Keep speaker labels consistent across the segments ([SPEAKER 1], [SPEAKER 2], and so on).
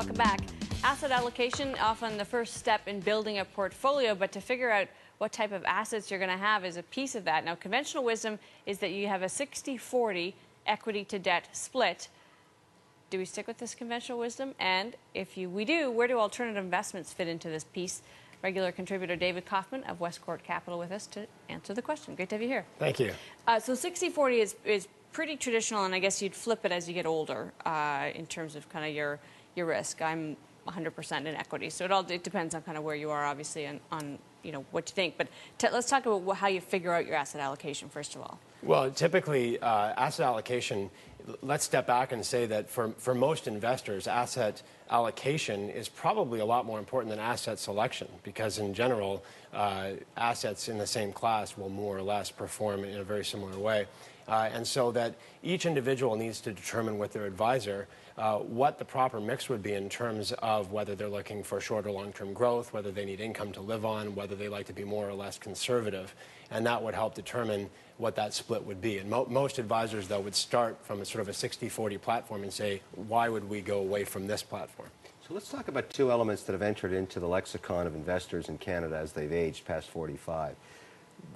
[SPEAKER 1] Welcome back. Asset allocation, often the first step in building a portfolio, but to figure out what type of assets you're going to have is a piece of that. Now, conventional wisdom is that you have a 60-40 equity to debt split. Do we stick with this conventional wisdom? And if we do, where do alternative investments fit into this piece? Regular contributor David Kaufman of Westcourt Capital with us to answer the question. Great to have you here.
[SPEAKER 2] Thank you.
[SPEAKER 1] So 60-40 is pretty traditional, and I guess you'd flip it as you get older in terms of kind of your risk. I'm 100% in equity, so it depends on kind of where you are, obviously, and on what you think. But let's talk about how you figure out your asset allocation first of all.
[SPEAKER 2] Well, typically, asset allocation. Let's step back and say that for most investors, asset allocation is probably a lot more important than asset selection, because in general, assets in the same class will more or less perform in a very similar way. And so that each individual needs to determine with their advisor what the proper mix would be in terms of whether they're looking for short or long-term growth, whether they need income to live on, whether they like to be more or less conservative. And that would help determine what that split would be. And most advisors, though, would start from a sort of a 60-40 platform and say, why would we go away from this platform?
[SPEAKER 3] So let's talk about two elements that have entered into the lexicon of investors in Canada as they've aged past 45.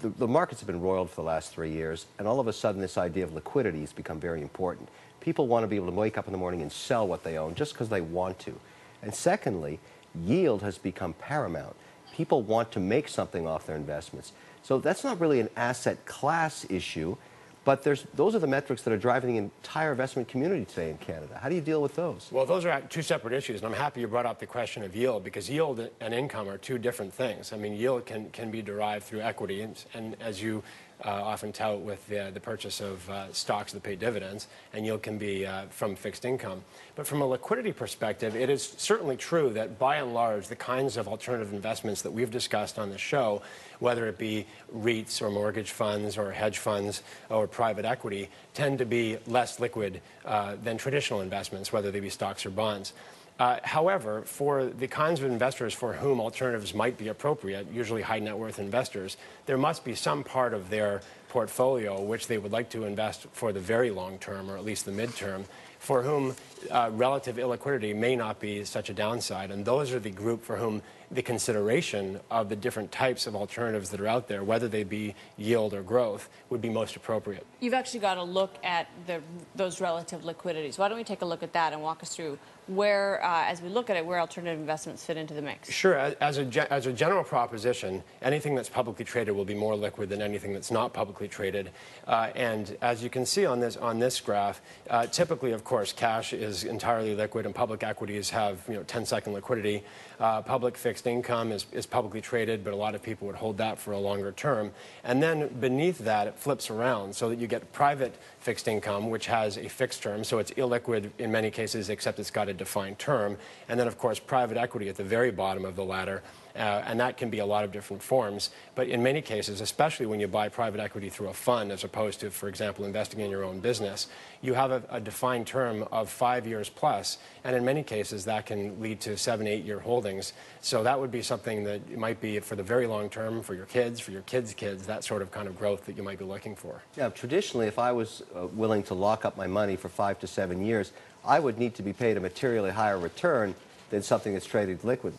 [SPEAKER 3] The markets have been roiled for the last 3 years, and all of a sudden this idea of liquidity has become very important. People want to be able to wake up in the morning and sell what they own just because they want to. And secondly, yield has become paramount. People want to make something off their investments. So that's not really an asset class issue, but those are the metrics that are driving the entire investment community today in Canada. How do you deal with those?
[SPEAKER 2] Well, those are two separate issues, and I'm happy you brought up the question of yield, because yield and income are two different things. I mean, yield can be derived through equity, and as you often tout with the purchase of stocks that pay dividends, and yield can be from fixed income. But from a liquidity perspective, it is certainly true that by and large, the kinds of alternative investments that we've discussed on the show, whether it be REITs or mortgage funds or hedge funds or private equity, tend to be less liquid than traditional investments, whether they be stocks or bonds. However, for the kinds of investors for whom alternatives might be appropriate, usually high net worth investors, there must be some part of their portfolio which they would like to invest for the very long term, or at least the midterm, for whom relative illiquidity may not be such a downside. And those are the group for whom the consideration of the different types of alternatives that are out there, whether they be yield or growth, would be most appropriate.
[SPEAKER 1] You've actually got to look at those relative liquidities. Why don't we take a look at that and walk us through where, as we look at it, where alternative investments fit into the mix? Sure.
[SPEAKER 2] As a general proposition, anything that's publicly traded will be more liquid than anything that's not publicly traded. And as you can see on this graph, typically, of course, cash is entirely liquid, and public equities have 10-second liquidity. Public fixed income is publicly traded, but a lot of people would hold that for a longer term. And then beneath that, it flips around so that you get private fixed income, which has a fixed term, so it's illiquid in many cases, except it's got a defined term. And then, of course, private equity at the very bottom of the ladder. And that can be a lot of different forms. But in many cases, especially when you buy private equity through a fund as opposed to, for example, investing in your own business, you have a defined term of 5 years plus. And in many cases, that can lead to 7-8 year holdings. So that would be something that might be for the very long term, for your kids, for your kids' kids, that sort of kind of growth that you might be looking for.
[SPEAKER 3] Yeah, traditionally, if I was willing to lock up my money for 5 to 7 years, I would need to be paid a materially higher return than something that's traded liquid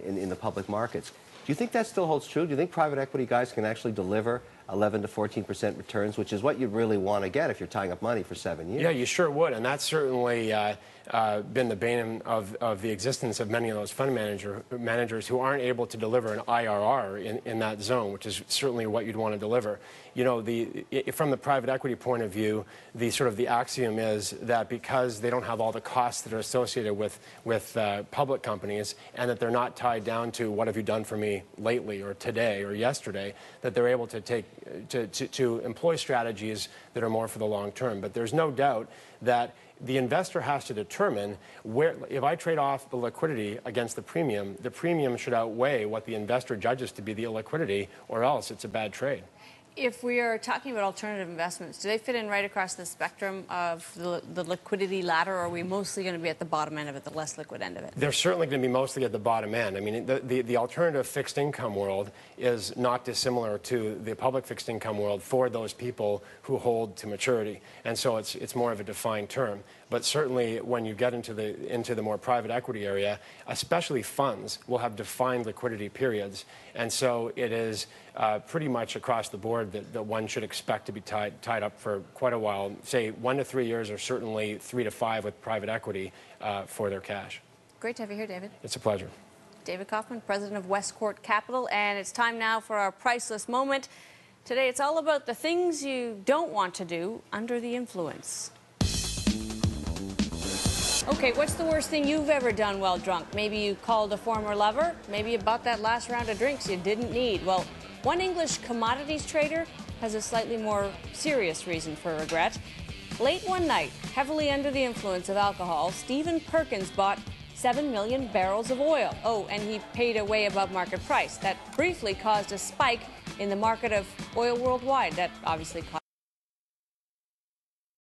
[SPEAKER 3] in the public markets. Do you think that still holds true? Do you think private equity guys can actually deliver 11 to 14% returns, which is what you'd really want to get if you're tying up money for 7 years?
[SPEAKER 2] Yeah, you sure would, and that's certainly been the bane of the existence of many of those fund managers who aren't able to deliver an IRR in that zone, which is certainly what you'd want to deliver. From the private equity point of view, the axiom is that because they don't have all the costs that are associated with public companies, and that they're not tied down to what have you done for me lately or today or yesterday, that they're able to employ strategies that are more for the long term. But there's no doubt that the investor has to determine where, if I trade off the liquidity against the premium should outweigh what the investor judges to be the illiquidity, or else it's a bad trade.
[SPEAKER 1] If we are talking about alternative investments, do they fit in right across the spectrum of the liquidity ladder, or are we mostly going to be at the bottom end of it, the less liquid end of it?
[SPEAKER 2] They're certainly going to be mostly at the bottom end. I mean, the alternative fixed income world is not dissimilar to the public fixed income world for those people who hold to maturity. And so it's more of a defined term. but certainly when you get into the more private equity area, especially funds will have defined liquidity periods, and so it is pretty much across the board that one should expect to be tied up for quite a while. Say 1 to 3 years, or certainly 3 to 5 with private equity for their cash.
[SPEAKER 1] Great to have you here, David.
[SPEAKER 2] It's a pleasure.
[SPEAKER 1] David Kaufman, president of Westcourt Capital, and it's time now for our priceless moment. Today, it's all about the things you don't want to do under the influence. Okay, what's the worst thing you've ever done while drunk? Maybe you called a former lover. Maybe you bought that last round of drinks you didn't need. Well, one English commodities trader has a slightly more serious reason for regret. Late one night, heavily under the influence of alcohol, Stephen Perkins bought 7 million barrels of oil. Oh, and he paid a way above market price. That briefly caused a spike in the market of oil worldwide. That obviously caused